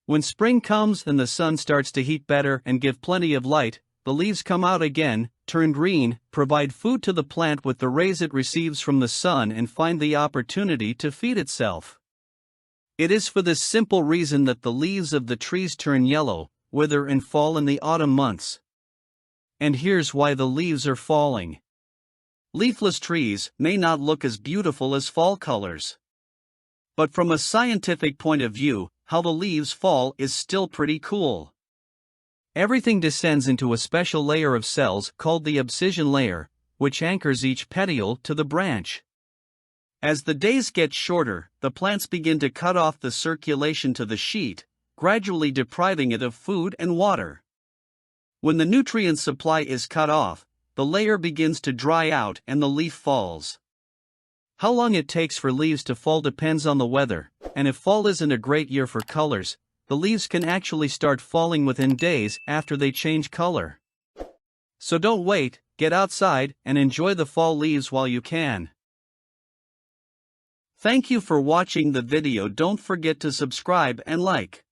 When spring comes and the sun starts to heat better and give plenty of light, the leaves come out again, turn green, provide food to the plant with the rays it receives from the sun, and find the opportunity to feed itself. It is for this simple reason that the leaves of the trees turn yellow, wither and fall in the autumn months. And here's why the leaves are falling. Leafless trees may not look as beautiful as fall colors. But from a scientific point of view, how the leaves fall is still pretty cool. Everything descends into a special layer of cells called the abscission layer, which anchors each petiole to the branch. As the days get shorter, the plants begin to cut off the circulation to the sheet, gradually depriving it of food and water. When the nutrient supply is cut off, the layer begins to dry out and the leaf falls. How long it takes for leaves to fall depends on the weather, and if fall isn't a great year for colors, the leaves can actually start falling within days after they change color. So don't wait, get outside and enjoy the fall leaves while you can. Thank you for watching the video. Don't forget to subscribe and like.